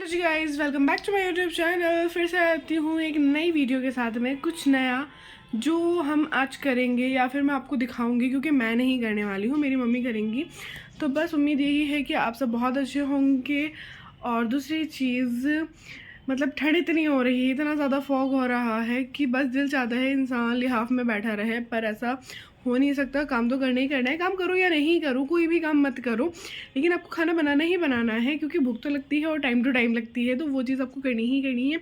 Ji guys, welcome back to my YouTube channel. फिर से आती हूँ एक नई वीडियो के साथ में, कुछ नया जो हम आज करेंगे या फिर मैं आपको दिखाऊंगी, क्योंकि मैं नहीं करने वाली हूँ, मेरी मम्मी करेंगी। तो बस उम्मीद यही है कि आप सब बहुत अच्छे होंगे। और दूसरी चीज़, मतलब ठंड इतनी हो रही है, इतना ज़्यादा फॉग हो रहा है कि बस दिल चाहता है इंसान लिहाफ में बैठा रहे, पर ऐसा हो नहीं सकता। काम तो करना ही करना है, काम करो या नहीं करो, कोई भी काम मत करो, लेकिन आपको खाना बनाना ही बनाना है, क्योंकि भूख तो लगती है और टाइम टू टाइम लगती है, तो वो चीज़ आपको करनी ही करनी है।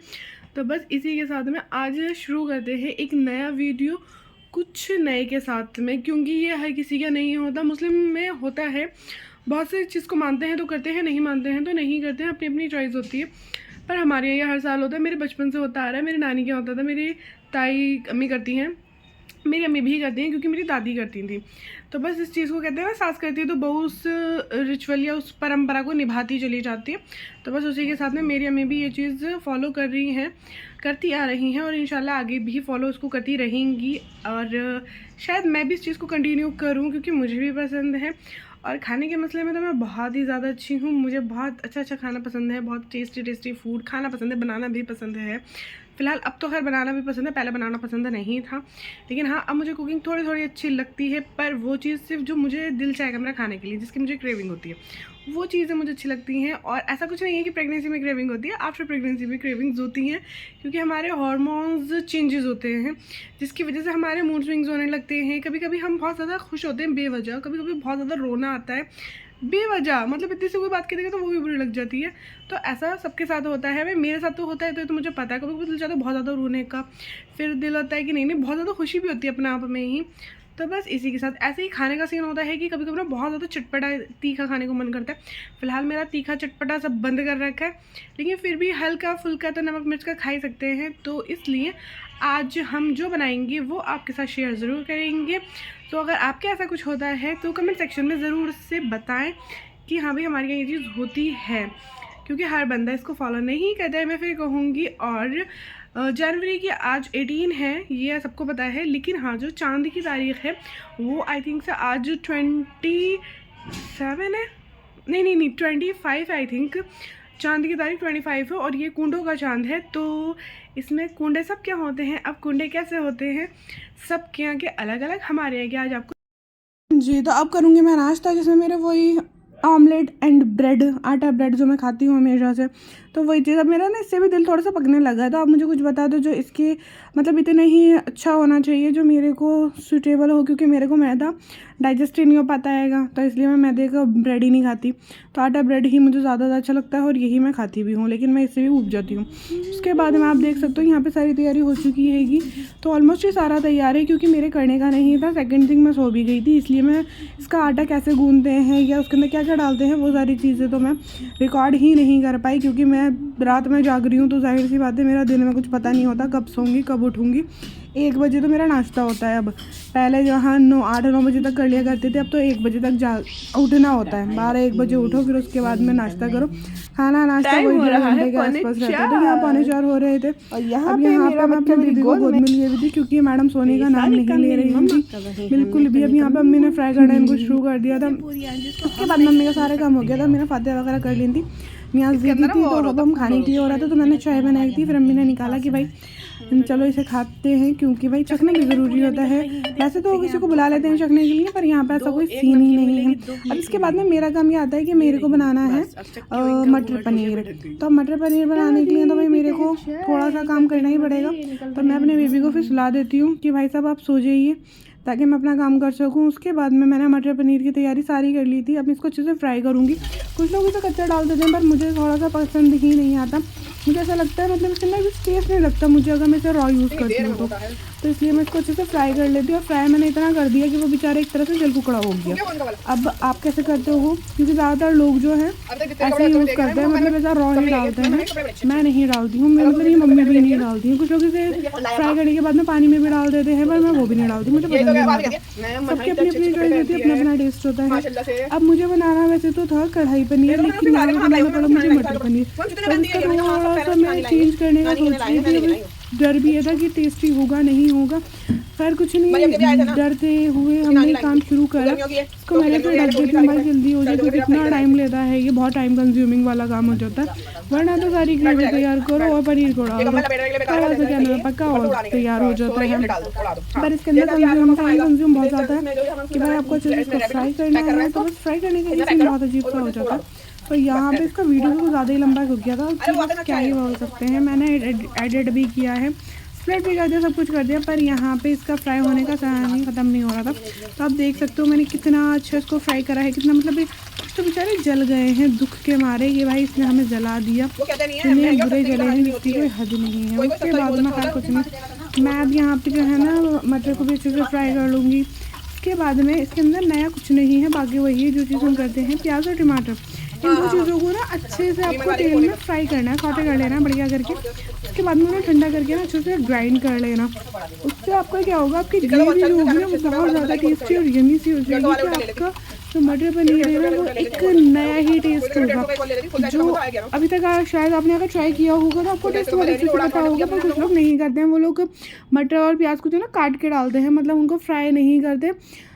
तो बस इसी के साथ में आज शुरू करते हैं एक नया वीडियो कुछ नए के साथ में, क्योंकि ये हर किसी का नहीं होता। मुस्लिम में होता है, बहुत सी चीज़ को मानते हैं तो करते हैं, नहीं मानते हैं तो नहीं करते हैं, अपनी अपनी चॉइस होती है। पर हमारे यहाँ ये हर साल होता है, मेरे बचपन से होता आ रहा है। मेरी नानी के यहाँ होता था, मेरी ताई अम्मी करती हैं, मेरी अम्मी भी करती हैं, क्योंकि मेरी दादी करती थी। तो बस इस चीज़ को कहते हैं ना, सास करती है तो बहू उस रिचुअल या उस परंपरा को निभाती चली जाती है। तो बस उसी के साथ में मेरी अम्मी भी ये चीज़ फॉलो कर रही हैं, करती आ रही हैं, और इंशाल्लाह आगे भी फॉलो उसको करती रहेंगी। और शायद मैं भी इस चीज़ को कंटिन्यू करूँ, क्योंकि मुझे भी पसंद है। और खाने के मसले में तो मैं बहुत ही ज़्यादा अच्छी हूँ, मुझे बहुत अच्छा अच्छा खाना पसंद है, बहुत टेस्टी टेस्टी फूड खाना पसंद है, बनाना भी पसंद है। फ़िलहाल अब तो खैर बनाना भी पसंद है, पहले बनाना पसंद नहीं था, लेकिन हाँ अब मुझे कुकिंग थोड़ी थोड़ी अच्छी लगती है। पर वो चीज़ सिर्फ जो मुझे दिल चाहेगा मेरा खाने के लिए, जिसकी मुझे क्रेविंग होती है, वो चीज़ें मुझे अच्छी लगती हैं। और ऐसा कुछ नहीं है कि प्रेगनेंसी में क्रेविंग होती है, आफ्टर प्रेगनेंसी भी क्रेविंग्स होती हैं, क्योंकि हमारे हार्मोन्स चेंजेस होते हैं, जिसकी वजह से हमारे मूड स्विंग्स होने लगते हैं। कभी कभी हम बहुत ज़्यादा खुश होते हैं बेवजह, कभी कभी बहुत ज़्यादा रोना आता है बेवजह, मतलब इतनी सी कोई बात करेगा तो वो भी बुरी लग जाती है। तो ऐसा सबके साथ होता है, भाई मेरे साथ तो होता है, तो मुझे पता है। कभी कभी दिल चाहता है बहुत ज़्यादा रोने का, फिर दिल होता है कि नहीं नहीं, बहुत ज़्यादा खुशी भी होती है अपने आप में ही। तो बस इसी के साथ ऐसे ही खाने का सीन होता है कि कभी कभी ना बहुत ज़्यादा चटपटा तीखा खाने को मन करता है। फिलहाल मेरा तीखा चटपटा सब बंद कर रखा है, लेकिन फिर भी हल्का फुल्का तो नमक मिर्च का खा ही सकते हैं। तो इसलिए आज हम जो बनाएंगे वो आपके साथ शेयर ज़रूर करेंगे। तो अगर आपके ऐसा कुछ होता है तो कमेंट सेक्शन में ज़रूर से बताएं कि हाँ भाई हमारे यहाँ ये चीज़ होती है, क्योंकि हर बंदा इसको फॉलो नहीं करता है, मैं फिर कहूँगी। और जनवरी की आज 18 है, ये सबको पता है, लेकिन हाँ जो चांद की तारीख़ है वो आई थिंक से आज 27 है, नहीं 25 आई थिंक। चांद की तारीख 25 है और ये कुंडों का चांद है। तो इसमें कुंडे सब क्या होते हैं, अब कुंडे कैसे होते हैं, सब के यहाँ के अलग अलग, हमारे यहाँ के आज आपको जी। तो अब करूँगी मैं नाश्ता, जिसमें मेरे वही ऑमलेट एंड ब्रेड, आटा ब्रेड जो मैं खाती हूँ हमेशा से, तो वही चीज़। अब मेरा ना इससे भी दिल थोड़ा सा पकने लगा है, तो आप मुझे कुछ बता दो जो इसके मतलब इतना ही अच्छा होना चाहिए, जो मेरे को सूटेबल हो, क्योंकि मेरे को मैदा डाइजेस्ट ही नहीं हो पाता हैगा, तो इसलिए मैं मैदे का ब्रेड ही नहीं खाती। तो आटा ब्रेड ही मुझे ज़्यादा अच्छा लगता है और यही मैं खाती भी हूँ, लेकिन मैं इससे भी ऊब जाती हूँ। उसके बाद में आप देख सकते हो यहाँ पे सारी तैयारी हो चुकी हैगी, तो ऑलमोस्ट ये सारा तैयार है, क्योंकि मेरे करने का नहीं था। सेकंड थिंग मैं सो भी गई थी, इसलिए मैं इसका आटा कैसे गूंदते हैं या उसके अंदर क्या क्या डालते हैं वो सारी चीज़ें तो मैं रिकॉर्ड ही नहीं कर पाई, क्योंकि मैं रात में जाग रही हूँ, तो जाहिर सी बात है मेरा दिन में कुछ पता नहीं होता, कब सोऊंगी कब उठूँगी। 1 बजे तो मेरा नाश्ता होता है अब, पहले जहाँ 8-9 बजे तक कर लिया करते थे, अब तो 1 बजे तक उठना होता है। 12-1 बजे उठो, फिर उसके बाद में नाश्ता करो, खाना नाश्ता वही 1:30 घंटे के आसपास रहता है। तो यहाँ 3:45 हो रहे थे। अब यहाँ पे मैं अपनी दीदी को गोद में लिए हुई थी, क्योंकि मैडम सोने का नाम नहीं ले रही थी बिल्कुल भी। अब यहाँ पे अम्मी ने फ्राई करना इनको शुरू कर दिया था, उसके बाद मम्मी का सारा काम हो गया था, मैंने फातिहा वगैरह कर ली थी। न्याज दीदी थी, तो अब हम खाने के लिए हो रहा था, तो मैंने चाय बनाई थी। फिर अम्मी ने निकाला कि भाई चलो इसे खाते हैं, क्योंकि भाई चखना भी ज़रूरी होता है। वैसे तो किसी को बुला लेते हैं चखने के लिए, पर यहाँ पे ऐसा कोई सीन ही नहीं है। अब इसके बाद में मेरा काम ये आता है कि मेरे को बनाना है मटर पनीर। तो मटर पनीर बनाने के लिए तो भाई मेरे को थोड़ा सा काम करना ही पड़ेगा। तो मैं अपने बेबी को फिर सुला देती हूँ कि भाई साहब आप सो जाइए, ताकि मैं अपना काम कर सकूँ। उसके बाद में मैंने मटर पनीर की तैयारी सारी कर ली थी। अब इसको अच्छे से फ्राई करूँगी। कुछ लोग इसे कच्चा डाल देते हैं, पर मुझे थोड़ा सा पसंद ही नहीं आता। मुझे ऐसा लगता है, मतलब इसके अंदर टेस्ट नहीं लगता मुझे अगर मैं इसे रॉ यूज़ करती हूँ तो इसलिए मैं इसको अच्छे से फ्राई कर लेती हूँ। और फ्राई मैंने इतना कर दिया कि वो बेचारा एक तरह से जल कुकड़ा हो गया। अब आप कैसे करते हो, क्योंकि ज़्यादातर लोग जो है ऐसे यूज़ करते हैं, मतलब ऐसा रॉ ही डालते हैं। मैं नहीं डालती हूँ, मतलब मेरी मम्मी भी नहीं डालती हूँ। कुछ लोग इसे फ्राई करने के बाद में पानी में भी डाल देते हैं, पर मैं वो भी नहीं डालती, मुझे पसंद नहीं आता। सबकी अपनी अपनी चॉइस होती है, अपना अपना टेस्ट होता है। अब मुझे बनाना वैसे तो था कढ़ाई पनीर, लेकिन बनाना पड़ा मुझे मटर पनीर। तो इसका थोड़ा सा मैं चेंज करने का सोच रही थी। डर भी ये था कि टेस्टी होगा नहीं होगा। खैर कुछ नहीं, डरते हुए हमने काम शुरू करा। इसको मैंने फिर ढक देती हूँ भाई जल्दी हो जाए, क्योंकि इतना टाइम लेता है ये, बहुत टाइम कंज्यूमिंग वाला काम हो जाता है। वरना तो सारी ग्रेवी तैयार करो और पनीर को डाल दो, थोड़ा सा क्या नाम पक्का और तैयार हो जाता है। पर इसके अंदर कंज्यूम बहुत ज़्यादा है कि भाई आपको अच्छे से इसको फ्राई करना है, तो बस फ्राई करने के लिए बहुत अजीब सा हो जाता है। तो यहाँ पे इसका वीडियो तो ज़्यादा ही लंबा हो गया था, तो क्या ही बोल सकते हैं। मैंने एडिट भी किया है, स्प्लिट भी कर दिया, सब कुछ कर दिया, पर यहाँ पे इसका फ्राई होने का कहानी ख़त्म नहीं हो रहा था। तो आप देख सकते हो मैंने कितना अच्छा इसको फ्राई करा है, कितना मतलब तो बेचारे जल गए हैं दुख के मारे कि भाई इसने हमें जला दिया, इतने बुरे जले हैं जिसकी कोई हद नहीं है। उसके बाद में खैर कुछ नहीं, मैं अब यहाँ पे जो है ना मटर को भी अच्छे से फ्राई कर लूँगी। उसके बाद में इसके अंदर नया कुछ नहीं है, बाकी वही है जो चीज़ हम करते हैं, प्याज और टमाटर, इन दो चीज़ों को ना अच्छे से आपको तेल में फ्राई करना है, सौटे कर लेना है बढ़िया करके। उसके बाद में उन्हें ठंडा करके ना अच्छे से ग्राइंड कर लेना। उससे आपका क्या होगा, आपकी ग्रेवी जो होगी ना वो बहुत ज़्यादा टेस्टी और यमी सी हो जाएगी कि आपका जो मटर पनीर है ना वो एक नया ही टेस्ट होगा। जो अभी तक शायद आपने अगर ट्राई किया होगा तो आपको टेस्ट बहुत अच्छे से पता होगा, पर कुछ लोग नहीं करते हैं। वो लोग मटर और प्याज को जो ना काट के डालते हैं, मतलब उनको फ्राई नहीं करते,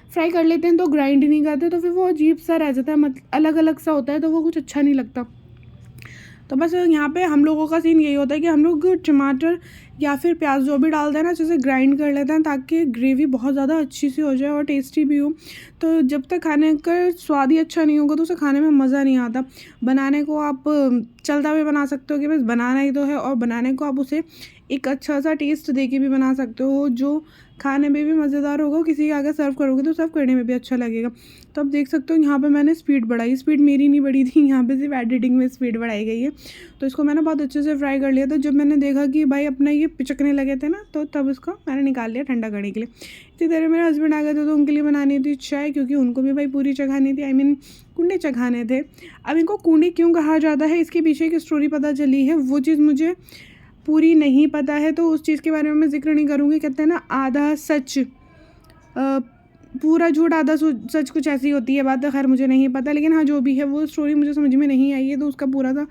फ्राई कर लेते हैं तो ग्राइंड नहीं करते, तो फिर वो अजीब सा रह जाता है, मतलब अलग अलग सा होता है, तो वो कुछ अच्छा नहीं लगता। तो बस यहाँ पे हम लोगों का सीन यही होता है कि हम लोग टमाटर या फिर प्याज जो भी डालते हैं ना अच्छे से ग्राइंड कर लेते हैं, ताकि ग्रेवी बहुत ज़्यादा अच्छी सी हो जाए और टेस्टी भी हो। तो जब तक खाने का स्वाद ही अच्छा नहीं होगा तो उसे खाने में मज़ा नहीं आता। बनाने को आप चलता भी बना सकते हो कि बस बनाना ही तो है, और बनाने को आप उसे एक अच्छा सा टेस्ट दे के भी बना सकते हो जो खाने में भी मज़ेदार होगा, किसी के आगे सर्व करोगे तो सर्व करने में भी अच्छा लगेगा। तो आप देख सकते हो यहाँ पे मैंने स्पीड बढ़ाई, स्पीड मेरी नहीं बढ़ी थी, यहाँ पे सिर्फ एडिटिंग में स्पीड बढ़ाई गई है। तो इसको मैंने बहुत अच्छे से फ्राई कर लिया। तो जब मैंने देखा कि भाई अपना ये पिचकने लगे थे ना, तो तब इसको मैंने निकाल लिया ठंडा करने के लिए। इसी तरह मेरे हस्बैंड आ गए थे तो उनके लिए बनानी थी चाय, क्योंकि उनको भी भाई पूरी चखानी थी, कुंडे चखाने थे। अब इनको कुंडे क्यों कहा जाता है, इसके पीछे एक स्टोरी पता चली है, वो चीज़ मुझे पूरी नहीं पता है, तो उस चीज़ के बारे में मैं जिक्र नहीं करूँगी। कहते हैं ना आधा सच पूरा झूठ आधा सच, कुछ ऐसी होती है बात। खैर मुझे नहीं पता, लेकिन हाँ जो भी है वो स्टोरी मुझे समझ में नहीं आई है, तो उसका पूरा सा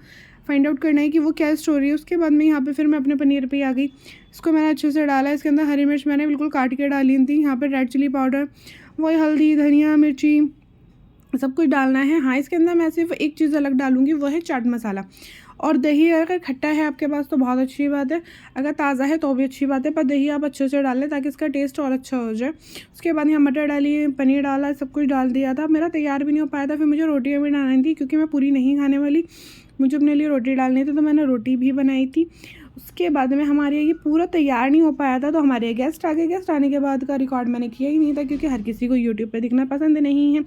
फाइंड आउट करना है कि वो क्या स्टोरी है। उसके बाद में यहाँ पे फिर मैं अपने पनीर पे आ गई, इसको मैंने अच्छे से डाला। इसके अंदर हरी मिर्च मैंने बिल्कुल काट के डाली थी, यहाँ पे रेड चिली पाउडर, वही हल्दी, धनिया, मिर्ची, सब कुछ डालना है। हाँ इसके अंदर मैं सिर्फ एक चीज़ अलग डालूँगी, वो है चाट मसाला और दही। अगर खट्टा है आपके पास तो बहुत अच्छी बात है, अगर ताज़ा है तो भी अच्छी बात है, पर दही आप अच्छे से डाल लें ताकि इसका टेस्ट और अच्छा हो जाए। उसके बाद यहाँ मटर डाली, पनीर डाला, सब कुछ डाल दिया था। मेरा तैयार भी नहीं हो पाया था, फिर मुझे रोटियाँ भी बनानी थी, क्योंकि मैं पूरी नहीं खाने वाली, मुझे अपने लिए रोटी डालनी थी, तो मैंने रोटी भी बनाई थी। उसके बाद में हमारे ये पूरा तैयार नहीं हो पाया था, तो हमारे गेस्ट आ गए। गेस्ट आने के बाद का रिकॉर्ड मैंने किया ही नहीं था, क्योंकि हर किसी को यूट्यूब पे दिखना पसंद नहीं है।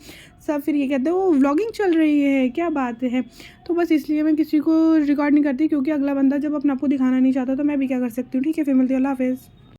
सब फिर ये कहते हैं वो व्लॉगिंग चल रही है, क्या बात है। तो बस इसलिए मैं किसी को रिकॉर्ड नहीं करती, क्योंकि अगला बंदा जब अपने आप को दिखाना नहीं चाहता तो मैं भी क्या कर सकती हूँ। ठीक है, फिर मिलती हूँ, अल्लाह हाफ़िज़।